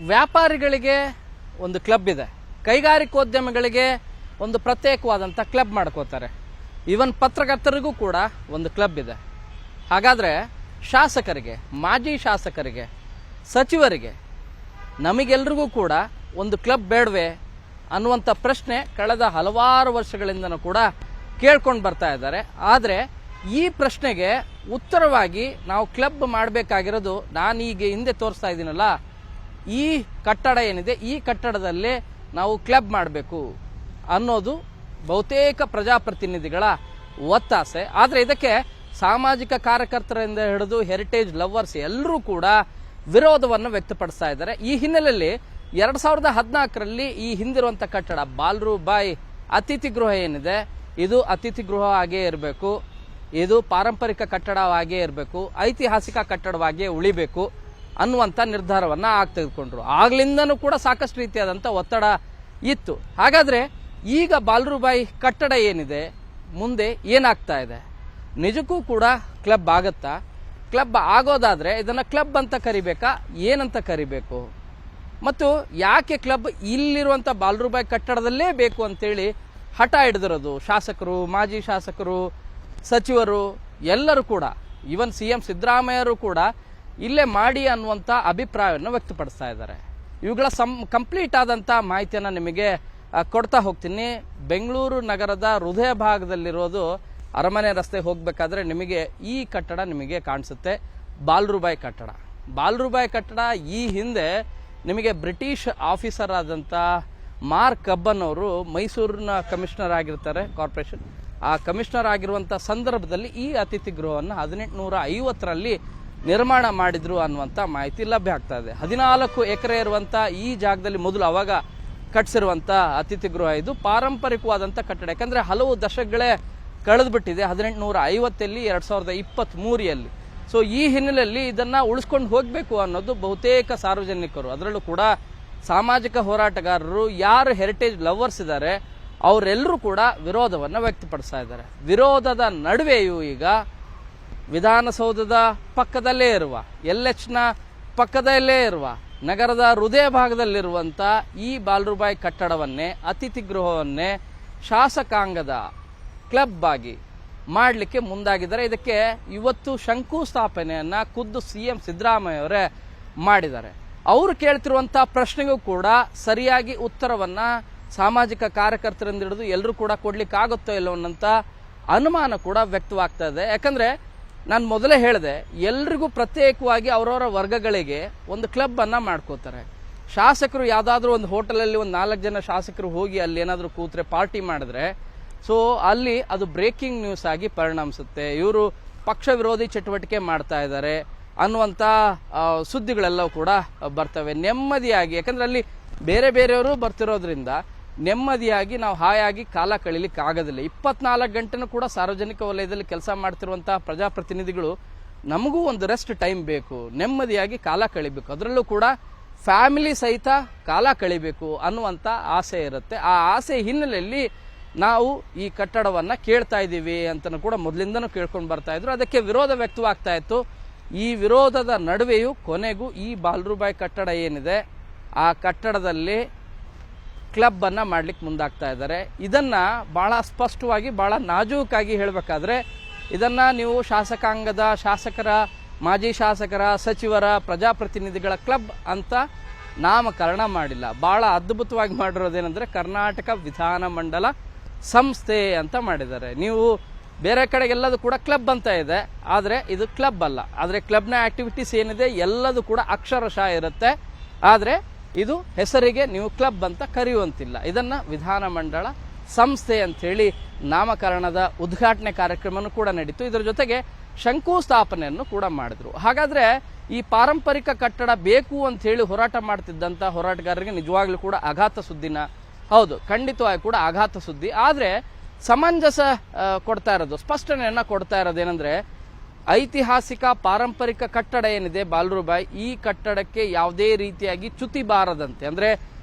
ವ್ಯಾಪಾರಿಗಳಿಗೆ ಒಂದು ಕ್ಲಬ್ ಇದೆ, ಕೈಗಾರಿಕೋದ್ಯಮಿಗಳಿಗೆ ಒಂದು ಪ್ರತ್ಯೇಕವಾದಂಥ ಕ್ಲಬ್ ಮಾಡ್ಕೋತಾರೆ, ಈವನ್ ಪತ್ರಕರ್ತರಿಗೂ ಕೂಡ ಒಂದು ಕ್ಲಬ್ ಇದೆ. ಹಾಗಾದರೆ ಶಾಸಕರಿಗೆ, ಮಾಜಿ ಶಾಸಕರಿಗೆ, ಸಚಿವರಿಗೆ, ನಮಗೆಲ್ರಿಗೂ ಕೂಡ ಒಂದು ಕ್ಲಬ್ ಬೇಡವೇ ಅನ್ನುವಂಥ ಪ್ರಶ್ನೆ ಕಳೆದ ಹಲವಾರು ವರ್ಷಗಳಿಂದನೂ ಕೂಡ ಕೇಳ್ಕೊಂಡು ಬರ್ತಾ ಇದ್ದಾರೆ. ಆದರೆ ಈ ಪ್ರಶ್ನೆಗೆ ಉತ್ತರವಾಗಿ ನಾವು ಕ್ಲಬ್ ಮಾಡಬೇಕಾಗಿರೋದು, ನಾನೀಗ ಹಿಂದೆ ತೋರಿಸ್ತಾ ಇದ್ದೀನಲ್ಲ, ಈ ಕಟ್ಟಡ ಏನಿದೆ, ಈ ಕಟ್ಟಡದಲ್ಲಿ ನಾವು ಕ್ಲಬ್ ಮಾಡಬೇಕು ಅನ್ನೋದು ಬಹುತೇಕ ಪ್ರಜಾಪ್ರತಿನಿಧಿಗಳ ಒತ್ತಾಸೆ. ಆದರೆ ಇದಕ್ಕೆ ಸಾಮಾಜಿಕ ಕಾರ್ಯಕರ್ತರಿಂದ ಹಿಡಿದು ಹೆರಿಟೇಜ್ ಲವರ್ಸ್ ಎಲ್ಲರೂ ಕೂಡ ವಿರೋಧವನ್ನು ವ್ಯಕ್ತಪಡಿಸ್ತಾ ಇದ್ದಾರೆ. ಈ ಹಿನ್ನೆಲೆಯಲ್ಲಿ 2014ರಲ್ಲಿ ಈ ಹಿಂದಿರುವಂಥ ಕಟ್ಟಡ ಬಾಲ್ರು ಬಾಯ್ ಅತಿಥಿ ಗೃಹ ಏನಿದೆ, ಇದು ಅತಿಥಿ ಗೃಹ ಆಗೇ ಇರಬೇಕು, ಇದು ಪಾರಂಪರಿಕ ಕಟ್ಟಡವಾಗೇ ಇರಬೇಕು, ಐತಿಹಾಸಿಕ ಕಟ್ಟಡವಾಗಿಯೇ ಉಳಿಬೇಕು ಅನ್ನುವಂಥ ನಿರ್ಧಾರವನ್ನು ತೆಗೆದುಕೊಂಡ್ರು. ಆಗ್ಲಿಂದನೂ ಕೂಡ ಸಾಕಷ್ಟು ರೀತಿಯಾದಂಥ ಒತ್ತಡ ಇತ್ತು. ಹಾಗಾದರೆ ಈಗ ಬಾಲ್ರುಬಾಯಿ ಕಟ್ಟಡ ಏನಿದೆ, ಮುಂದೆ ಏನಾಗ್ತಾ ಇದೆ, ನಿಜಕ್ಕೂ ಕೂಡ ಕ್ಲಬ್ ಆಗುತ್ತಾ? ಕ್ಲಬ್ ಆಗೋದಾದರೆ ಇದನ್ನು ಕ್ಲಬ್ ಅಂತ ಕರಿಬೇಕಾ, ಏನಂತ ಕರಿಬೇಕು? ಮತ್ತು ಯಾಕೆ ಕ್ಲಬ್ ಇಲ್ಲಿರುವಂಥ ಬಾಲ್ರುಬಾಯಿ ಕಟ್ಟಡದಲ್ಲೇ ಬೇಕು ಅಂತೇಳಿ ಹಠ ಹಿಡಿದಿರೋದು ಶಾಸಕರು, ಮಾಜಿ ಶಾಸಕರು, ಸಚಿವರು ಎಲ್ಲರೂ ಕೂಡ, ಈವನ್ CM ಸಿದ್ದರಾಮಯ್ಯರು ಕೂಡ ಇಲ್ಲೇ ಮಾಡಿ ಅನ್ನುವಂಥ ಅಭಿಪ್ರಾಯವನ್ನು ವ್ಯಕ್ತಪಡಿಸ್ತಾ ಇದ್ದಾರೆ. ಇವುಗಳ ಕಂಪ್ಲೀಟ್ ಆದಂಥ ಮಾಹಿತಿಯನ್ನು ನಿಮಗೆ ಕೊಡ್ತಾ ಹೋಗ್ತೀನಿ. ಬೆಂಗಳೂರು ನಗರದ ಹೃದಯ ಭಾಗದಲ್ಲಿರೋದು ಅರಮನೆ ರಸ್ತೆ ಹೋಗಬೇಕಾದ್ರೆ ನಿಮಗೆ ಈ ಕಟ್ಟಡ ನಿಮಗೆ ಕಾಣಿಸುತ್ತೆ, ಬಾಲ್ರುಬಾಯಿ ಕಟ್ಟಡ. ಬಾಲ್ರುಬಾಯಿ ಕಟ್ಟಡ ಈ ಹಿಂದೆ ನಿಮಗೆ ಬ್ರಿಟಿಷ್ ಆಫೀಸರ್ ಆದಂಥ ಮಾರ್ಕ್ ಕಬ್ಬನ್ ಅವರು ಮೈಸೂರಿನ ಕಮಿಷನರ್ ಆಗಿರ್ತಾರೆ, ಕಾರ್ಪೊರೇಷನ್. ಆ ಕಮಿಷನರ್ ಆಗಿರುವಂಥ ಸಂದರ್ಭದಲ್ಲಿ ಈ ಅತಿಥಿ ಗೃಹವನ್ನು 1850ರಲ್ಲಿ ನಿರ್ಮಾಣ ಮಾಡಿದ್ರು ಅನ್ನುವಂಥ ಮಾಹಿತಿ ಲಭ್ಯ ಆಗ್ತಾ ಇದೆ. 14 ಎಕರೆ ಇರುವಂಥ ಈ ಜಾಗದಲ್ಲಿ ಮೊದಲು ಅವಾಗ ಕಟ್ಟಿಸಿರುವಂಥ ಅತಿಥಿ ಗೃಹ ಇದು. ಪಾರಂಪರಿಕವಾದಂಥ ಕಟ್ಟಡ, ಯಾಕಂದರೆ ಹಲವು ದಶಕಗಳೇ ಕಳೆದುಬಿಟ್ಟಿದೆ 1850ರಲ್ಲಿ 2023ರಲ್ಲಿ. ಸೊ ಈ ಹಿನ್ನೆಲೆಯಲ್ಲಿ ಇದನ್ನು ಉಳಿಸ್ಕೊಂಡು ಹೋಗಬೇಕು ಅನ್ನೋದು ಬಹುತೇಕ ಸಾರ್ವಜನಿಕರು, ಅದರಲ್ಲೂ ಕೂಡ ಸಾಮಾಜಿಕ ಹೋರಾಟಗಾರರು, ಯಾರು ಹೆರಿಟೇಜ್ ಲವರ್ಸ್ ಇದ್ದಾರೆ ಅವರೆಲ್ಲರೂ ಕೂಡ ವಿರೋಧವನ್ನು ವ್ಯಕ್ತಪಡಿಸ್ತಾ ಇದ್ದಾರೆ. ವಿರೋಧದ ನಡುವೆಯೂ ಈಗ ವಿಧಾನಸೌಧದ ಪಕ್ಕದಲ್ಲೇ ಇರುವ, LHನ ಪಕ್ಕದಲ್ಲೇ ಇರುವ, ನಗರದ ಹೃದಯ ಭಾಗದಲ್ಲಿರುವಂಥ ಈ ಬಾಲ್ರುಬಾಯಿ ಕಟ್ಟಡವನ್ನೇ, ಅತಿಥಿ ಗೃಹವನ್ನೇ ಶಾಸಕಾಂಗದ ಕ್ಲಬ್ ಆಗಿ ಮಾಡಲಿಕ್ಕೆ ಮುಂದಾಗಿದ್ದಾರೆ. ಇದಕ್ಕೆ ಇವತ್ತು ಶಂಕುಸ್ಥಾಪನೆಯನ್ನು ಖುದ್ದು CM ಸಿದ್ದರಾಮಯ್ಯ ಅವರೇ ಮಾಡಿದ್ದಾರೆ. ಅವರು ಕೇಳ್ತಿರುವಂಥ ಪ್ರಶ್ನೆಗೂ ಕೂಡ ಸರಿಯಾಗಿ ಉತ್ತರವನ್ನು ಸಾಮಾಜಿಕ ಕಾರ್ಯಕರ್ತರಿಂದ ಹಿಡಿದು ಎಲ್ಲರೂ ಕೂಡ ಕೊಡ್ಲಿಕ್ಕಾಗುತ್ತೋ ಇಲ್ಲೋ ಅನ್ನೋಂಥ ಅನುಮಾನ ಕೂಡ ವ್ಯಕ್ತವಾಗ್ತಾ ಇದೆ. ಯಾಕಂದರೆ ನಾನು ಮೊದಲೇ ಹೇಳಿದೆ, ಎಲ್ರಿಗೂ ಪ್ರತ್ಯೇಕವಾಗಿ ಅವರವರ ವರ್ಗಗಳಿಗೆ ಒಂದು ಕ್ಲಬ್ಬನ್ನು ಮಾಡ್ಕೋತಾರೆ. ಶಾಸಕರು ಯಾವುದಾದ್ರೂ ಒಂದು ಹೋಟೆಲಲ್ಲಿ ಒಂದು 4 ಜನ ಶಾಸಕರು ಹೋಗಿ ಅಲ್ಲಿ ಏನಾದರೂ ಕೂತ್ರೆ, ಪಾರ್ಟಿ ಮಾಡಿದ್ರೆ, ಸೊ ಅಲ್ಲಿ ಅದು ಬ್ರೇಕಿಂಗ್ ನ್ಯೂಸ್ ಆಗಿ ಪರಿಣಮಿಸುತ್ತೆ, ಇವರು ಪಕ್ಷ ವಿರೋಧಿ ಚಟುವಟಿಕೆ ಮಾಡ್ತಾ ಇದ್ದಾರೆ ಅನ್ನುವಂಥ ಸುದ್ದಿಗಳೆಲ್ಲವೂ ಕೂಡ ಬರ್ತವೆ. ನೆಮ್ಮದಿಯಾಗಿ, ಯಾಕಂದರೆ ಅಲ್ಲಿ ಬೇರೆ ಬೇರೆಯವರು ಬರ್ತಿರೋದ್ರಿಂದ ನೆಮ್ಮದಿಯಾಗಿ ನಾವು ಹಾಯಾಗಿ ಕಾಲ ಕಳೀಲಿಕ್ಕೆ ಆಗೋದಿಲ್ಲ. 24 ಗಂಟೆನೂ ಕೂಡ ಸಾರ್ವಜನಿಕ ವಲಯದಲ್ಲಿ ಕೆಲಸ ಮಾಡ್ತಿರುವಂಥ ಪ್ರಜಾಪ್ರತಿನಿಧಿಗಳು ನಮಗೂ ಒಂದು ರೆಸ್ಟ್ ಟೈಮ್ ಬೇಕು, ನೆಮ್ಮದಿಯಾಗಿ ಕಾಲ ಕಳಿಬೇಕು, ಅದರಲ್ಲೂ ಕೂಡ ಫ್ಯಾಮಿಲಿ ಸಹಿತ ಕಾಲ ಕಳಿಬೇಕು ಅನ್ನುವಂಥ ಆಸೆ ಇರುತ್ತೆ. ಆ ಆಸೆ ಹಿನ್ನೆಲೆಯಲ್ಲಿ ನಾವು ಈ ಕಟ್ಟಡವನ್ನು ಕೇಳ್ತಾ ಇದ್ದೀವಿ ಅಂತಲೂ ಕೂಡ ಮೊದಲಿಂದನೂ ಕೇಳ್ಕೊಂಡು ಬರ್ತಾ ಇದ್ರು. ಅದಕ್ಕೆ ವಿರೋಧ ವ್ಯಕ್ತವಾಗ್ತಾ ಇತ್ತು. ಈ ವಿರೋಧದ ನಡುವೆಯೂ ಕೊನೆಗೂ ಈ ಬಾಲ್ರುಬಾಯಿ ಕಟ್ಟಡ ಏನಿದೆ, ಆ ಕಟ್ಟಡದಲ್ಲಿ ಕ್ಲಬ್ಬನ್ನು ಮಾಡಲಿಕ್ಕೆ ಮುಂದಾಗ್ತಾ ಇದ್ದಾರೆ. ಇದನ್ನು ಭಾಳ ಸ್ಪಷ್ಟವಾಗಿ, ಭಾಳ ನಾಜೂಕಾಗಿ ಹೇಳಬೇಕಾದ್ರೆ, ಇದನ್ನು ನೀವು ಶಾಸಕಾಂಗದ ಶಾಸಕರ, ಮಾಜಿ ಶಾಸಕರ, ಸಚಿವರ, ಪ್ರಜಾಪ್ರತಿನಿಧಿಗಳ ಕ್ಲಬ್ ಅಂತ ನಾಮಕರಣ ಮಾಡಿಲ್ಲ. ಭಾಳ ಅದ್ಭುತವಾಗಿ ಮಾಡಿರೋದೇನೆಂದರೆ ಕರ್ನಾಟಕ ವಿಧಾನಮಂಡಲ ಸಂಸ್ಥೆ ಅಂತ ಮಾಡಿದ್ದಾರೆ. ನೀವು ಬೇರೆ ಕಡೆಗೆಲ್ಲದು ಕೂಡ ಕ್ಲಬ್ ಅಂತ ಇದೆ, ಆದರೆ ಇದು ಕ್ಲಬ್ ಅಲ್ಲ. ಆದರೆ ಕ್ಲಬ್ನ ಆಕ್ಟಿವಿಟೀಸ್ ಏನಿದೆ ಎಲ್ಲದೂ ಕೂಡ ಅಕ್ಷರಶಃ ಇರುತ್ತೆ, ಆದರೆ ಇದು ಹೆಸರಿಗೆ ನೀವು ಕ್ಲಬ್ ಅಂತ ಕರೆಯುವಂತಿಲ್ಲ. ಇದನ್ನು ವಿಧಾನಮಂಡಲ ಸಂಸ್ಥೆ ಅಂಥೇಳಿ ನಾಮಕರಣದ ಉದ್ಘಾಟನೆ ಕಾರ್ಯಕ್ರಮನೂ ಕೂಡ ನಡೀತು. ಇದರ ಜೊತೆಗೆ ಶಂಕುಸ್ಥಾಪನೆಯನ್ನು ಕೂಡ ಮಾಡಿದ್ರು. ಹಾಗಾದರೆ ಈ ಪಾರಂಪರಿಕ ಕಟ್ಟಡ ಬೇಕು ಅಂಥೇಳಿ ಹೋರಾಟ ಮಾಡ್ತಿದ್ದಂಥ ಹೋರಾಟಗಾರರಿಗೆ ನಿಜವಾಗ್ಲೂ ಕೂಡ ಆಘಾತ ಸುದ್ದಿನ, ಹೌದು ಖಂಡಿತವಾಗಿ ಕೂಡ ಆಘಾತ ಸುದ್ದಿ. ಆದರೆ ಸಮಂಜಸ ಕೊಡ್ತಾ ಇರೋದು, ಸ್ಪಷ್ಟನೆಯನ್ನು ಕೊಡ್ತಾ ಇರೋದೇನೆಂದರೆ, ಐತಿಹಾಸಿಕ ಪಾರಂಪರಿಕ ಕಟ್ಟಡ ಏನಿದೆ ಬಾಲ್ರುಬಾಯಿ, ಈ ಕಟ್ಟಡಕ್ಕೆ ಯಾವುದೇ ರೀತಿಯಾಗಿ ಚ್ಯುತಿ ಬಾರದಂತೆ, ಅಂದರೆ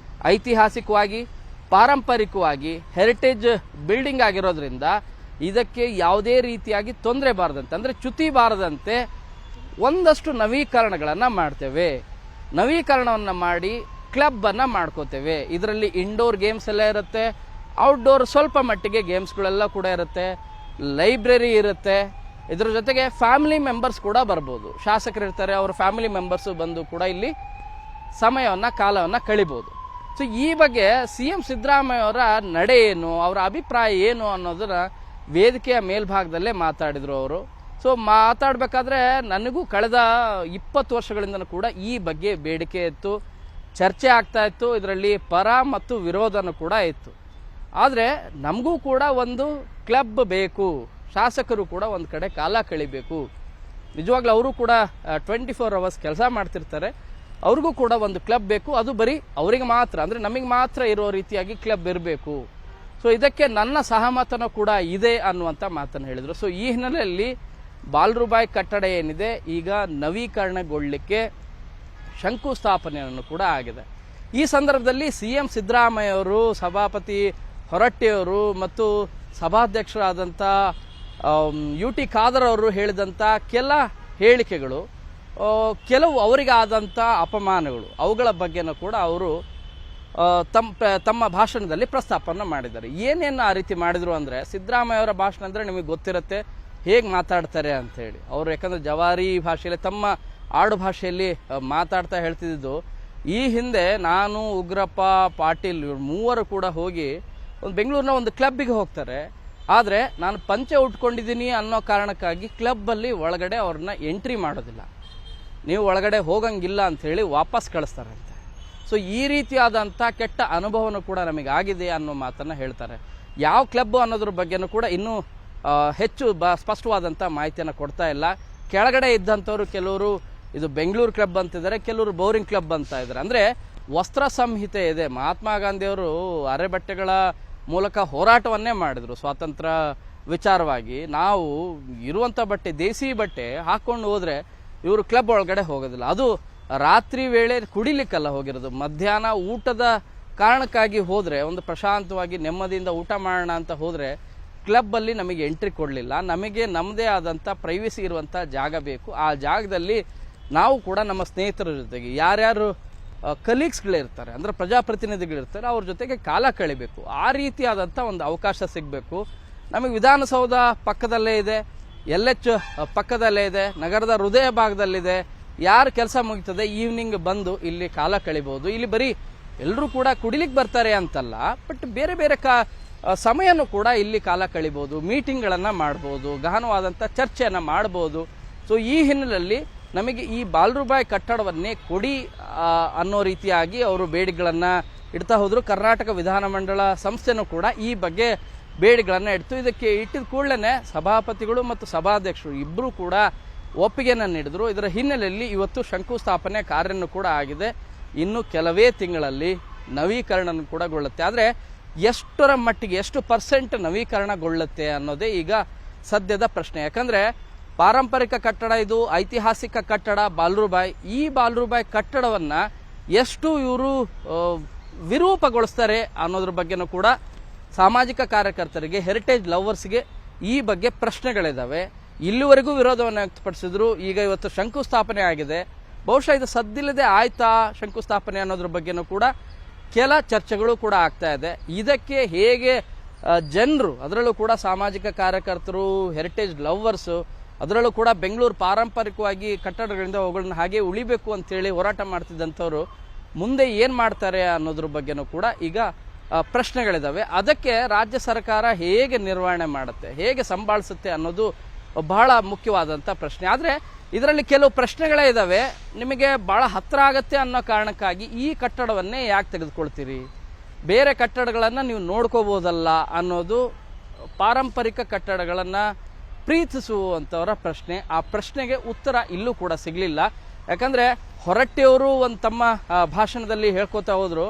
ಐತಿಹಾಸಿಕವಾಗಿ ಪಾರಂಪರಿಕವಾಗಿ ಹೆರಿಟೇಜ್ ಬಿಲ್ಡಿಂಗ್ ಆಗಿರೋದ್ರಿಂದ ಇದಕ್ಕೆ ಯಾವುದೇ ರೀತಿಯಾಗಿ ತೊಂದರೆ ಬಾರದಂತೆ, ಅಂದರೆ ಚ್ಯುತಿ ಬಾರದಂತೆ ಒಂದಷ್ಟು ನವೀಕರಣಗಳನ್ನು ಮಾಡ್ತೇವೆ. ನವೀಕರಣವನ್ನು ಮಾಡಿ ಕ್ಲಬ್ಬನ್ನು ಮಾಡ್ಕೋತೇವೆ. ಇದರಲ್ಲಿ ಇಂಡೋರ್ ಗೇಮ್ಸ್ ಎಲ್ಲ ಇರುತ್ತೆ, ಔಟ್ಡೋರ್ ಸ್ವಲ್ಪ ಮಟ್ಟಿಗೆ ಗೇಮ್ಸ್ಗಳೆಲ್ಲ ಕೂಡ ಇರುತ್ತೆ, ಲೈಬ್ರರಿ ಇರುತ್ತೆ. ಇದರ ಜೊತೆಗೆ ಫ್ಯಾಮಿಲಿ ಮೆಂಬರ್ಸ್ ಕೂಡ ಬರ್ಬೋದು. ಶಾಸಕರು ಇರ್ತಾರೆ, ಅವ್ರ ಫ್ಯಾಮಿಲಿ ಮೆಂಬರ್ಸು ಬಂದು ಕೂಡ ಇಲ್ಲಿ ಕಾಲವನ್ನು ಕಳಿಬೋದು. ಸೊ ಈ ಬಗ್ಗೆ CM ಸಿದ್ದರಾಮಯ್ಯ ಅವರ ನಡೆ ಏನು, ಅವರ ಅಭಿಪ್ರಾಯ ಏನು ಅನ್ನೋದನ್ನ ವೇದಿಕೆಯ ಮೇಲ್ಭಾಗದಲ್ಲೇ ಮಾತಾಡಿದರು ಅವರು. ಸೊ ಮಾತಾಡಬೇಕಾದ್ರೆ ನನಗೂ ಕಳೆದ 20 ವರ್ಷಗಳಿಂದ ಕೂಡ ಈ ಬಗ್ಗೆ ಬೇಡಿಕೆ ಇತ್ತು, ಚರ್ಚೆ ಆಗ್ತಾ ಇತ್ತು. ಇದರಲ್ಲಿ ಪರ ಮತ್ತು ವಿರೋಧನೂ ಕೂಡ ಇತ್ತು. ಆದರೆ ನಮಗೂ ಕೂಡ ಒಂದು ಕ್ಲಬ್ ಬೇಕು, ಶಾಸಕರು ಕೂಡ ಒಂದು ಕಡೆ ಕಾಲ ಕಳಿಬೇಕು. ನಿಜವಾಗ್ಲೂ ಅವರು ಕೂಡ 24 ಅವರ್ಸ್ ಕೆಲಸ ಮಾಡ್ತಿರ್ತಾರೆ, ಅವ್ರಿಗೂ ಕೂಡ ಒಂದು ಕ್ಲಬ್ ಬೇಕು. ಅದು ಬರೀ ಅವರಿಗೆ ಮಾತ್ರ, ಅಂದರೆ ನಮಗೆ ಮಾತ್ರ ಇರೋ ರೀತಿಯಾಗಿ ಕ್ಲಬ್ ಇರಬೇಕು. ಸೊ ಇದಕ್ಕೆ ನನ್ನ ಸಹಮತನೂ ಕೂಡ ಇದೆ ಅನ್ನುವಂಥ ಮಾತನ್ನು ಹೇಳಿದರು. ಸೊ ಈ ಹಿನ್ನೆಲೆಯಲ್ಲಿ ಬಾಲ್ರುಬಾಯ್ ಕಟ್ಟಡ ಏನಿದೆ ಈಗ ನವೀಕರಣಗೊಳ್ಳಲಿಕ್ಕೆ ಶಂಕುಸ್ಥಾಪನೆಯನ್ನು ಕೂಡ ಆಗಿದೆ. ಈ ಸಂದರ್ಭದಲ್ಲಿ CM ಸಿದ್ದರಾಮಯ್ಯ ಅವರು, ಸಭಾಪತಿ ಹೊರಟ್ಟಿಯವರು ಮತ್ತು ಸಭಾಧ್ಯಕ್ಷರಾದಂಥ UT ಖಾದರ್ ಅವರು ಹೇಳಿದಂಥ ಕೆಲ ಹೇಳಿಕೆಗಳು, ಕೆಲವು ಅವರಿಗಾದಂಥ ಅಪಮಾನಗಳು, ಅವುಗಳ ಬಗ್ಗೆನೂ ಕೂಡ ಅವರು ತಮ್ಮ ಭಾಷಣದಲ್ಲಿ ಪ್ರಸ್ತಾಪನ ಮಾಡಿದ್ದಾರೆ. ಏನೇನು ಆ ರೀತಿ ಮಾಡಿದರು ಅಂದರೆ, ಸಿದ್ದರಾಮಯ್ಯ ಅವರ ಭಾಷಣ ಅಂದರೆ ನಿಮಗೆ ಗೊತ್ತಿರುತ್ತೆ ಹೇಗೆ ಮಾತಾಡ್ತಾರೆ ಅಂಥೇಳಿ. ಅವರು ಯಾಕಂದರೆ ಜವಾರಿ ಭಾಷೆಯಲ್ಲಿ, ತಮ್ಮ ಆಡು ಭಾಷೆಯಲ್ಲಿ ಮಾತಾಡ್ತಾ ಹೇಳ್ತಿದ್ದು, ಈ ಹಿಂದೆ ನಾನು, ಉಗ್ರಪ್ಪ, ಪಾಟೀಲ್ ಇವ್ರು ಮೂವರು ಕೂಡ ಹೋಗಿ ಬೆಂಗಳೂರಿನ ಒಂದು ಕ್ಲಬ್ಬಿಗೆ ಹೋಗ್ತಾರೆ. ಆದರೆ ನಾನು ಪಂಚೆ ಉಟ್ಕೊಂಡಿದ್ದೀನಿ ಅನ್ನೋ ಕಾರಣಕ್ಕಾಗಿ ಕ್ಲಬ್ಬಲ್ಲಿ ಒಳಗಡೆ ಅವ್ರನ್ನ ಎಂಟ್ರಿ ಮಾಡೋದಿಲ್ಲ, ನೀವು ಒಳಗಡೆ ಹೋಗಂಗಿಲ್ಲ ಅಂಥೇಳಿ ವಾಪಸ್ ಕಳಿಸ್ತಾರಂತೆ. ಸೊ ಈ ರೀತಿಯಾದಂಥ ಕೆಟ್ಟ ಅನುಭವನೂ ಕೂಡ ನಮಗಾಗಿದೆ ಅನ್ನೋ ಮಾತನ್ನು ಹೇಳ್ತಾರೆ. ಯಾವ ಕ್ಲಬ್ ಅನ್ನೋದ್ರ ಬಗ್ಗೆನೂ ಕೂಡ ಇನ್ನೂ ಹೆಚ್ಚು ಸ್ಪಷ್ಟವಾದಂಥ ಮಾಹಿತಿಯನ್ನು ಕೊಡ್ತಾ ಇಲ್ಲ. ಕೆಳಗಡೆ ಇದ್ದಂಥವ್ರು ಕೆಲವರು ಇದು ಬೆಂಗಳೂರು ಕ್ಲಬ್ ಅಂತಿದ್ದಾರೆ, ಕೆಲವರು ಬೋರಿಂಗ್ ಕ್ಲಬ್ ಅಂತ ಇದ್ದಾರೆ. ಅಂದರೆ ವಸ್ತ್ರ ಸಂಹಿತೆ ಇದೆ. ಮಹಾತ್ಮ ಗಾಂಧಿಯವರು ಅರೆಬಟ್ಟೆಗಳ ಮೂಲಕ ಹೋರಾಟವನ್ನೇ ಮಾಡಿದರು ಸ್ವಾತಂತ್ರ್ಯ ವಿಚಾರವಾಗಿ. ನಾವು ಇರುವಂಥ ಬಟ್ಟೆ, ದೇಸಿ ಬಟ್ಟೆ ಹಾಕ್ಕೊಂಡು ಹೋದರೆ ಇವರು ಕ್ಲಬ್ ಒಳಗಡೆ ಹೋಗೋದಿಲ್ಲ. ಅದು ರಾತ್ರಿ ವೇಳೆ ಕುಡಿಲಿಕ್ಕಲ್ಲ ಹೋಗಿರೋದು, ಮಧ್ಯಾಹ್ನ ಊಟದ ಕಾರಣಕ್ಕಾಗಿ ಹೋದರೆ, ಒಂದು ಪ್ರಶಾಂತವಾಗಿ ನೆಮ್ಮದಿಯಿಂದ ಊಟ ಮಾಡೋಣ ಅಂತ ಹೋದರೆ ಕ್ಲಬ್ಬಲ್ಲಿ ನಮಗೆ ಎಂಟ್ರಿ ಕೊಡಲಿಲ್ಲ. ನಮಗೆ ನಮ್ಮದೇ ಆದಂಥ ಪ್ರೈವಸಿ ಇರುವಂಥ ಜಾಗ ಬೇಕು. ಆ ಜಾಗದಲ್ಲಿ ನಾವು ಕೂಡ ನಮ್ಮ ಸ್ನೇಹಿತರ ಜೊತೆಗೆ, ಯಾರ್ಯಾರು ಕಲೀಗ್ಸ್ಗಳಿರ್ತಾರೆ, ಅಂದರೆ ಪ್ರಜಾಪ್ರತಿನಿಧಿಗಳಿರ್ತಾರೆ, ಅವ್ರ ಜೊತೆಗೆ ಕಾಲ ಕಳಿಬೇಕು. ಆ ರೀತಿಯಾದಂಥ ಒಂದು ಅವಕಾಶ ಸಿಗಬೇಕು. ನಮಗೆ ವಿಧಾನಸೌಧ ಪಕ್ಕದಲ್ಲೇ ಇದೆ, LH ಪಕ್ಕದಲ್ಲೇ ಇದೆ, ನಗರದ ಹೃದಯ ಭಾಗದಲ್ಲಿದೆ. ಯಾರು ಕೆಲಸ ಮುಗಿತದೆ ಈವ್ನಿಂಗ್ ಬಂದು ಇಲ್ಲಿ ಕಾಲ ಕಳಿಬೋದು. ಇಲ್ಲಿ ಬರೀ ಎಲ್ಲರೂ ಕೂಡ ಕುಡಿಲಿಕ್ಕೆ ಬರ್ತಾರೆ ಅಂತಲ್ಲ, ಬಟ್ ಬೇರೆ ಬೇರೆ ಸಮಯನೂ ಕೂಡ ಇಲ್ಲಿ ಕಾಲ ಕಳಿಬೋದು, ಮೀಟಿಂಗ್ಗಳನ್ನು ಮಾಡ್ಬೋದು, ಗಹನವಾದಂಥ ಚರ್ಚೆಯನ್ನು ಮಾಡ್ಬೋದು. ಸೊ ಈ ಹಿನ್ನೆಲೆಯಲ್ಲಿ ನಮಗೆ ಈ ಬಾಲ್ರುಬಾಯ್ ಕಟ್ಟಡವನ್ನೇ ಕೊಡಿ ಅನ್ನೋ ರೀತಿಯಾಗಿ ಅವರು ಬೇಡಿಕೆಗಳನ್ನು ಇಡ್ತಾ ಹೋದರು. ಕರ್ನಾಟಕ ವಿಧಾನಮಂಡಲ ಸಂಸ್ಥೆನೂ ಕೂಡ ಈ ಬಗ್ಗೆ ಬೇಡಿಕೆಗಳನ್ನು ಇಡ್ತು. ಇದಕ್ಕೆ ಇಟ್ಟಿದ ಕೂಡಲೇ ಸಭಾಪತಿಗಳು ಮತ್ತು ಸಭಾಧ್ಯಕ್ಷರು ಇಬ್ಬರೂ ಕೂಡ ಒಪ್ಪಿಗೆಯನ್ನು ನೀಡಿದರು. ಇದರ ಹಿನ್ನೆಲೆಯಲ್ಲಿ ಇವತ್ತು ಶಂಕುಸ್ಥಾಪನೆ ಕಾರ್ಯನೂ ಕೂಡ ಆಗಿದೆ. ಇನ್ನು ಕೆಲವೇ ತಿಂಗಳಲ್ಲಿ ನವೀಕರಣ ಕೂಡ ಗೊಳ್ಳುತ್ತೆ. ಆದರೆ ಎಷ್ಟರ ಮಟ್ಟಿಗೆ, ಎಷ್ಟು % ನವೀಕರಣಗೊಳ್ಳುತ್ತೆ ಅನ್ನೋದೇ ಈಗ ಸದ್ಯದ ಪ್ರಶ್ನೆ. ಯಾಕಂದರೆ ಪಾರಂಪರಿಕ ಕಟ್ಟಡ, ಇದು ಐತಿಹಾಸಿಕ ಕಟ್ಟಡ ಬಾಲ್ರುಬಾಯ್. ಈ ಬಾಲ್ರುಬಾಯ್ ಕಟ್ಟಡವನ್ನು ಎಷ್ಟು ಇವರು ವಿರೂಪಗೊಳಿಸ್ತಾರೆ ಅನ್ನೋದ್ರ ಬಗ್ಗೆನೂ ಕೂಡ ಸಾಮಾಜಿಕ ಕಾರ್ಯಕರ್ತರಿಗೆ, ಹೆರಿಟೇಜ್ ಲವರ್ಸ್ಗೆ ಈ ಬಗ್ಗೆ ಪ್ರಶ್ನೆಗಳಿದ್ದಾವೆ. ಇಲ್ಲಿವರೆಗೂ ವಿರೋಧವನ್ನು ವ್ಯಕ್ತಪಡಿಸಿದ್ರು. ಈಗ ಇವತ್ತು ಶಂಕುಸ್ಥಾಪನೆ ಆಗಿದೆ. ಬಹುಶಃ ಇದು ಸದ್ದಿಲ್ಲದೆ ಆಯ್ತಾ ಶಂಕುಸ್ಥಾಪನೆ ಅನ್ನೋದ್ರ ಬಗ್ಗೆನೂ ಕೂಡ ಕೆಲ ಚರ್ಚೆಗಳು ಕೂಡ ಆಗ್ತಾ ಇದೆ. ಇದಕ್ಕೆ ಹೇಗೆ ಜನರು, ಅದರಲ್ಲೂ ಕೂಡ ಸಾಮಾಜಿಕ ಕಾರ್ಯಕರ್ತರು, ಹೆರಿಟೇಜ್ ಲವರ್ಸು, ಅದರಲ್ಲೂ ಕೂಡ ಬೆಂಗಳೂರು ಪಾರಂಪರಿಕವಾಗಿ ಕಟ್ಟಡಗಳಿಂದ ಅವುಗಳನ್ನ ಹಾಗೆ ಉಳಿಬೇಕು ಅಂತೇಳಿ ಹೋರಾಟ ಮಾಡ್ತಿದ್ದಂಥವ್ರು ಮುಂದೆ ಏನು ಮಾಡ್ತಾರೆ ಅನ್ನೋದ್ರ ಬಗ್ಗೆನೂ ಕೂಡ ಈಗ ಪ್ರಶ್ನೆಗಳಿದ್ದಾವೆ. ಅದಕ್ಕೆ ರಾಜ್ಯ ಸರ್ಕಾರ ಹೇಗೆ ನಿರ್ವಹಣೆ ಮಾಡುತ್ತೆ, ಹೇಗೆ ಸಂಭಾಳಿಸುತ್ತೆ ಅನ್ನೋದು ಬಹಳ ಮುಖ್ಯವಾದಂಥ ಪ್ರಶ್ನೆ. ಆದರೆ ಇದರಲ್ಲಿ ಕೆಲವು ಪ್ರಶ್ನೆಗಳೇ ಇದ್ದಾವೆ. ನಿಮಗೆ ಭಾಳ ಹತ್ತಿರ ಆಗತ್ತೆ ಅನ್ನೋ ಕಾರಣಕ್ಕಾಗಿ ಈ ಕಟ್ಟಡವನ್ನೇ ಯಾಕೆ ತೆಗೆದುಕೊಳ್ತೀರಿ, ಬೇರೆ ಕಟ್ಟಡಗಳನ್ನು ನೀವು ನೋಡ್ಕೋಬೋದಲ್ಲ ಅನ್ನೋದು ಪಾರಂಪರಿಕ ಕಟ್ಟಡಗಳನ್ನು ಪ್ರೀತಿಸುವಂಥವರ ಪ್ರಶ್ನೆ. ಆ ಪ್ರಶ್ನೆಗೆ ಉತ್ತರ ಇಲ್ಲೂ ಕೂಡ ಸಿಗಲಿಲ್ಲ. ಯಾಕಂದರೆ ಹೊರಟ್ಟಿಯವರು ಒಂದು ತಮ್ಮ ಭಾಷಣದಲ್ಲಿ ಹೇಳ್ಕೊತಾ ಹೋದರು,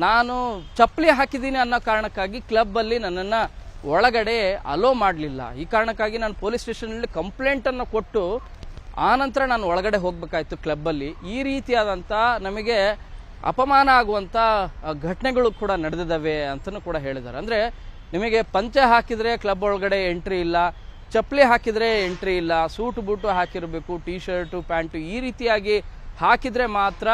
ನಾನು ಚಪ್ಪಲಿ ಹಾಕಿದ್ದೀನಿ ಅನ್ನೋ ಕಾರಣಕ್ಕಾಗಿ ಕ್ಲಬ್ಬಲ್ಲಿ ನನ್ನನ್ನು ಒಳಗಡೆ ಅಲೋ ಮಾಡಲಿಲ್ಲ. ಈ ಕಾರಣಕ್ಕಾಗಿ ನಾನು ಪೊಲೀಸ್ ಸ್ಟೇಷನಲ್ಲಿ ಕಂಪ್ಲೇಂಟನ್ನು ಕೊಟ್ಟು ಆನಂತರ ನಾನು ಒಳಗಡೆ ಹೋಗಬೇಕಾಯ್ತು ಕ್ಲಬ್ಬಲ್ಲಿ. ಈ ರೀತಿಯಾದಂಥ ನಮಗೆ ಅಪಮಾನ ಆಗುವಂಥ ಘಟನೆಗಳು ಕೂಡ ನಡೆದಿದ್ದಾವೆ ಅಂತಲೂ ಕೂಡ ಹೇಳಿದ್ದಾರೆ. ಅಂದರೆ ನಿಮಗೆ ಪಂಚೆ ಹಾಕಿದರೆ ಕ್ಲಬ್ ಒಳಗಡೆ ಎಂಟ್ರಿ ಇಲ್ಲ, ಚಪ್ಪಲಿ ಹಾಕಿದರೆ ಎಂಟ್ರಿ ಇಲ್ಲ, ಸೂಟು ಬೂಟು ಹಾಕಿರಬೇಕು, ಟೀ ಶರ್ಟು ಪ್ಯಾಂಟು ಈ ರೀತಿಯಾಗಿ ಹಾಕಿದರೆ ಮಾತ್ರ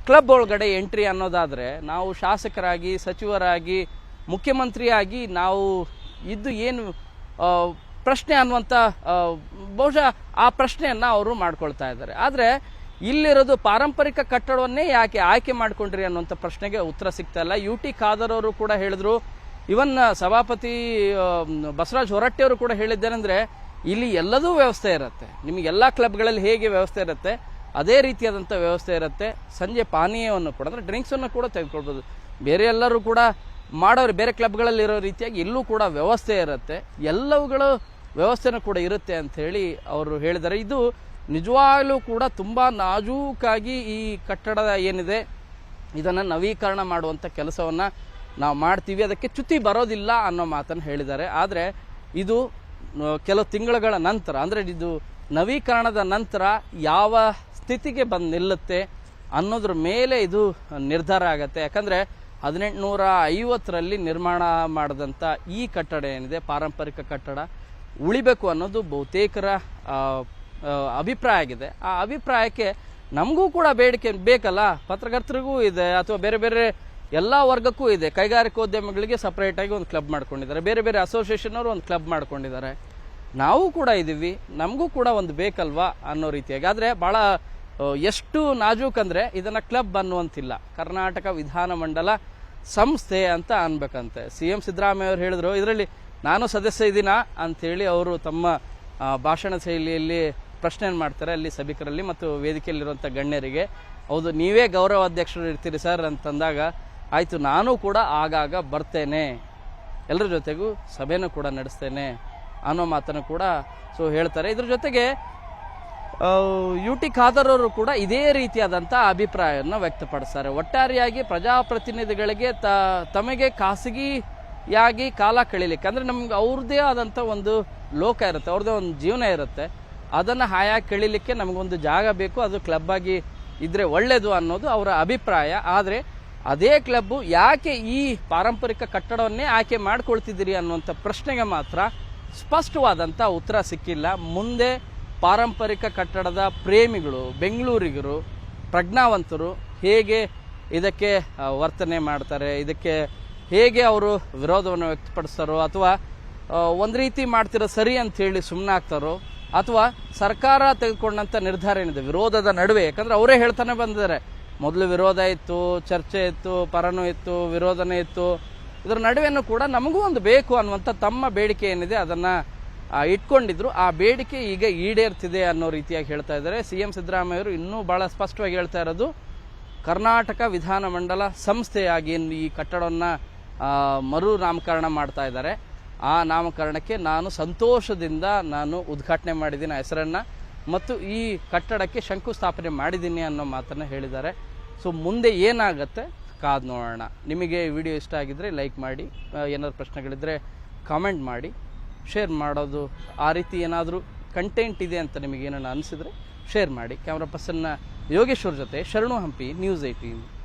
ಕ್ಲಬ್ ಒಳಗಡೆ ಎಂಟ್ರಿ ಅನ್ನೋದಾದರೆ ನಾವು ಶಾಸಕರಾಗಿ, ಸಚಿವರಾಗಿ, ಮುಖ್ಯಮಂತ್ರಿಯಾಗಿ ನಾವು ಇದ್ದು ಏನು ಪ್ರಶ್ನೆ ಅನ್ನುವಂಥ ಬಹುಶಃ ಆ ಪ್ರಶ್ನೆಯನ್ನು ಅವರು ಮಾಡ್ಕೊಳ್ತಾ ಇದ್ದಾರೆ. ಆದರೆ ಇಲ್ಲಿರೋದು ಪಾರಂಪರಿಕ ಕಟ್ಟಡವನ್ನೇ ಯಾಕೆ ಆಯ್ಕೆ ಮಾಡ್ಕೊಂಡ್ರಿ ಅನ್ನುವಂಥ ಪ್ರಶ್ನೆಗೆ ಉತ್ತರ ಸಿಗ್ತಾ ಇಲ್ಲ. UT ಖಾದರ್ ಅವರು ಕೂಡ ಹೇಳಿದ್ರು, ಇವನ್ ಸಭಾಪತಿ ಬಸವರಾಜ ಹೊರಟ್ಟಿಯವರು ಕೂಡ ಹೇಳಿದ್ದೇನೆಂದ್ರೆ, ಇಲ್ಲಿ ಎಲ್ಲದೂ ವ್ಯವಸ್ಥೆ ಇರುತ್ತೆ, ನಿಮಗೆಲ್ಲ ಕ್ಲಬ್ಗಳಲ್ಲಿ ಹೇಗೆ ವ್ಯವಸ್ಥೆ ಇರುತ್ತೆ ಅದೇ ರೀತಿಯಾದಂಥ ವ್ಯವಸ್ಥೆ ಇರುತ್ತೆ. ಸಂಜೆ ಪಾನೀಯವನ್ನು ಕೂಡ ಅಂದರೆ ಡ್ರಿಂಕ್ಸನ್ನು ಕೂಡ ತೆಗೆದುಕೊಳ್ಬೋದು. ಬೇರೆ ಎಲ್ಲರೂ ಕೂಡ ಮಾಡೋರು ಬೇರೆ ಕ್ಲಬ್ಗಳಲ್ಲಿ ಇರೋ ರೀತಿಯಾಗಿ ಇಲ್ಲೂ ಕೂಡ ವ್ಯವಸ್ಥೆ ಇರುತ್ತೆ, ಎಲ್ಲವುಗಳ ವ್ಯವಸ್ಥೆನೂ ಕೂಡ ಇರುತ್ತೆ ಅಂತ ಹೇಳಿ ಅವರು ಹೇಳಿದ್ದಾರೆ. ಇದು ನಿಜವಾಗ್ಲೂ ಕೂಡ ತುಂಬ ನಾಜೂಕಾಗಿ ಈ ಕಟ್ಟಡ ಏನಿದೆ ಇದನ್ನು ನವೀಕರಣ ಮಾಡುವಂಥ ಕೆಲಸವನ್ನು ನಾವು ಮಾಡ್ತೀವಿ, ಅದಕ್ಕೆ ಚ್ಯುತಿ ಬರೋದಿಲ್ಲ ಅನ್ನೋ ಮಾತನ್ನು ಹೇಳಿದ್ದಾರೆ. ಆದರೆ ಇದು ಕೆಲವು ತಿಂಗಳುಗಳ ನಂತರ, ಅಂದರೆ ಇದು ನವೀಕರಣದ ನಂತರ ಯಾವ ಸ್ಥಿತಿಗೆ ಬಂದು ನಿಲ್ಲುತ್ತೆ ಅನ್ನೋದ್ರ ಮೇಲೆ ಇದು ನಿರ್ಧಾರ ಆಗುತ್ತೆ. ಯಾಕಂದರೆ 1850ರಲ್ಲಿ ನಿರ್ಮಾಣ ಮಾಡಿದಂಥ ಈ ಕಟ್ಟಡ ಏನಿದೆ, ಪಾರಂಪರಿಕ ಕಟ್ಟಡ ಉಳಿಬೇಕು ಅನ್ನೋದು ಬಹುತೇಕರ ಅಭಿಪ್ರಾಯ ಆಗಿದೆ. ಆ ಅಭಿಪ್ರಾಯಕ್ಕೆ ನಮಗೂ ಕೂಡ ಬೇಡಿಕೆ ಬೇಕಲ್ಲ, ಪತ್ರಕರ್ತರಿಗೂ ಇದೆ ಅಥವಾ ಬೇರೆ ಬೇರೆ ಎಲ್ಲ ವರ್ಗಕ್ಕೂ ಇದೆ. ಕೈಗಾರಿಕೋದ್ಯಮಿಗಳಿಗೆ ಸಪ್ರೇಟಾಗಿ ಒಂದು ಕ್ಲಬ್ ಮಾಡ್ಕೊಂಡಿದ್ದಾರೆ, ಬೇರೆ ಬೇರೆ ಅಸೋಸಿಯೇಷನ್ ಅವರು ಒಂದು ಕ್ಲಬ್ ಮಾಡ್ಕೊಂಡಿದ್ದಾರೆ, ನಾವು ಕೂಡ ಇದ್ದೀವಿ, ನಮಗೂ ಕೂಡ ಒಂದು ಬೇಕಲ್ವಾ ಅನ್ನೋ ರೀತಿಯಾಗಿ. ಆದರೆ ಭಾಳ ಎಷ್ಟು ನಾಜೂಕಂದರೆ ಇದನ್ನು ಕ್ಲಬ್ ಅನ್ನುವಂತಿಲ್ಲ, ಕರ್ನಾಟಕ ವಿಧಾನಮಂಡಲ ಸಂಸ್ಥೆ ಅಂತ ಅನ್ಬೇಕಂತೆ. CM ಸಿದ್ದರಾಮಯ್ಯ ಅವರು ಹೇಳಿದ್ರು, ಇದರಲ್ಲಿ ನಾನು ಸದಸ್ಯ ಇದ್ದೀನಾ ಅಂಥೇಳಿ ಅವರು ತಮ್ಮ ಭಾಷಣ ಶೈಲಿಯಲ್ಲಿ ಪ್ರಶ್ನೆಯನ್ನು ಮಾಡ್ತಾರೆ ಅಲ್ಲಿ ಸಭಿಕರಲ್ಲಿ ಮತ್ತು ವೇದಿಕೆಯಲ್ಲಿರುವಂಥ ಗಣ್ಯರಿಗೆ. ಹೌದು, ನೀವೇ ಗೌರವ ಅಧ್ಯಕ್ಷರು ಇರ್ತೀರಿ ಸರ್ ಅಂತಂದಾಗ, ಆಯಿತು ನಾನು ಕೂಡ ಆಗಾಗ ಬರ್ತೇನೆ, ಎಲ್ಲರ ಜೊತೆಗೂ ಸಭೆನೂ ಕೂಡ ನಡೆಸ್ತೇನೆ ಅನ್ನೋ ಮಾತನ್ನು ಕೂಡ ಹೇಳ್ತಾರೆ. ಇದ್ರ ಜೊತೆಗೆ UT ಖಾದರ್ ಅವರು ಕೂಡ ಇದೇ ರೀತಿಯಾದಂಥ ಅಭಿಪ್ರಾಯವನ್ನು ವ್ಯಕ್ತಪಡಿಸ್ತಾರೆ. ಒಟ್ಟಾರೆಯಾಗಿ ಪ್ರಜಾಪ್ರತಿನಿಧಿಗಳಿಗೆ ತಮಗೆ ಖಾಸಗಿಯಾಗಿ ಕಾಲ ಕಳೀಲಿಕ್ಕೆ, ಅಂದರೆ ನಮ್ಗೆ ಅವ್ರದ್ದೇ ಆದಂಥ ಒಂದು ಲೋಕ ಇರುತ್ತೆ, ಅವ್ರದ್ದೇ ಒಂದು ಜೀವನ ಇರುತ್ತೆ, ಅದನ್ನು ಹಾಯಾಗಿ ಕಳೀಲಿಕ್ಕೆ ನಮಗೊಂದು ಜಾಗ ಬೇಕು, ಅದು ಕ್ಲಬ್ ಆಗಿ ಇದ್ರೆ ಒಳ್ಳೆಯದು ಅನ್ನೋದು ಅವರ ಅಭಿಪ್ರಾಯ. ಆದರೆ ಅದೇ ಕ್ಲಬ್ಬು ಯಾಕೆ ಈ ಪಾರಂಪರಿಕ ಕಟ್ಟಡವನ್ನೇ ಆಯ್ಕೆ ಮಾಡ್ಕೊಳ್ತಿದ್ದೀರಿ ಅನ್ನುವಂಥ ಪ್ರಶ್ನೆಗೆ ಮಾತ್ರ ಸ್ಪಷ್ಟವಾದಂಥ ಉತ್ತರ ಸಿಕ್ಕಿಲ್ಲ. ಮುಂದೆ ಪಾರಂಪರಿಕ ಕಟ್ಟಡದ ಪ್ರೇಮಿಗಳು, ಬೆಂಗಳೂರಿಗರು, ಪ್ರಜ್ಞಾವಂತರು ಹೇಗೆ ಇದಕ್ಕೆ ವರ್ತನೆ ಮಾಡ್ತಾರೆ, ಇದಕ್ಕೆ ಹೇಗೆ ಅವರು ವಿರೋಧವನ್ನು ವ್ಯಕ್ತಪಡಿಸ್ತಾರೋ, ಅಥವಾ ಒಂದು ರೀತಿ ಮಾಡ್ತಿರೋ ಸರಿ ಅಂತ ಹೇಳಿ ಸುಮ್ಮನಾಗ್ತಾರೋ, ಅಥವಾ ಸರ್ಕಾರ ತೆಗೆದುಕೊಂಡಂಥ ನಿರ್ಧಾರ ಏನಿದೆ ವಿರೋಧದ ನಡುವೆ, ಯಾಕಂದರೆ ಅವರೇ ಹೇಳ್ತಾನೆ ಬಂದಿದ್ದಾರೆ, ಮೊದಲು ವಿರೋಧ ಇತ್ತು, ಚರ್ಚೆ ಇತ್ತು, ಪರನೂ ಇತ್ತು, ವಿರೋಧನೇ ಇತ್ತು, ಇದರ ನಡುವೆನೂ ಕೂಡ ನಮಗೂ ಒಂದು ಬೇಕು ಅನ್ನುವಂಥ ತಮ್ಮ ಬೇಡಿಕೆ ಏನಿದೆ ಅದನ್ನು ಇಟ್ಕೊಂಡಿದ್ರು. ಆ ಬೇಡಿಕೆ ಈಗ ಈಡೇರ್ತಿದೆ ಅನ್ನೋ ರೀತಿಯಾಗಿ ಹೇಳ್ತಾ ಇದ್ದಾರೆ. CM ಸಿದ್ದರಾಮಯ್ಯ ಅವರು ಇನ್ನೂ ಭಾಳ ಸ್ಪಷ್ಟವಾಗಿ ಹೇಳ್ತಾ ಇರೋದು, ಕರ್ನಾಟಕ ವಿಧಾನಮಂಡಲ ಸಂಸ್ಥೆಯಾಗಿ ಈ ಕಟ್ಟಡವನ್ನು ಮರು ನಾಮಕರಣ ಮಾಡ್ತಾ ಇದ್ದಾರೆ. ಆ ನಾಮಕರಣಕ್ಕೆ ನಾನು ಸಂತೋಷದಿಂದ ನಾನು ಉದ್ಘಾಟನೆ ಮಾಡಿದ್ದೀನಿ ಹೆಸರನ್ನು, ಮತ್ತು ಈ ಕಟ್ಟಡಕ್ಕೆ ಶಂಕುಸ್ಥಾಪನೆ ಮಾಡಿದ್ದೀನಿ ಅನ್ನೋ ಮಾತನ್ನು ಹೇಳಿದ್ದಾರೆ. ಮುಂದೆ ಏನಾಗುತ್ತೆ ಕಾದು ನೋಡೋಣ. ನಿಮಗೆ ಈ ವಿಡಿಯೋ ಇಷ್ಟ ಆಗಿದ್ದರೆ ಲೈಕ್ ಮಾಡಿ, ಏನಾದ್ರು ಪ್ರಶ್ನೆಗಳಿದ್ದರೆ ಕಾಮೆಂಟ್ ಮಾಡಿ, ಶೇರ್ ಮಾಡೋದು, ಆ ರೀತಿ ಏನಾದರೂ ಕಂಟೆಂಟ್ ಇದೆ ಅಂತ ನಿಮಗೇನೋ ಅನಿಸಿದರೆ ಶೇರ್ ಮಾಡಿ. ಕ್ಯಾಮ್ರಾ ಪರ್ಸನ್ನ ಯೋಗೇಶ್ವರ್ ಜೊತೆ ಶರಣು ಹಂಪಿ, News 18.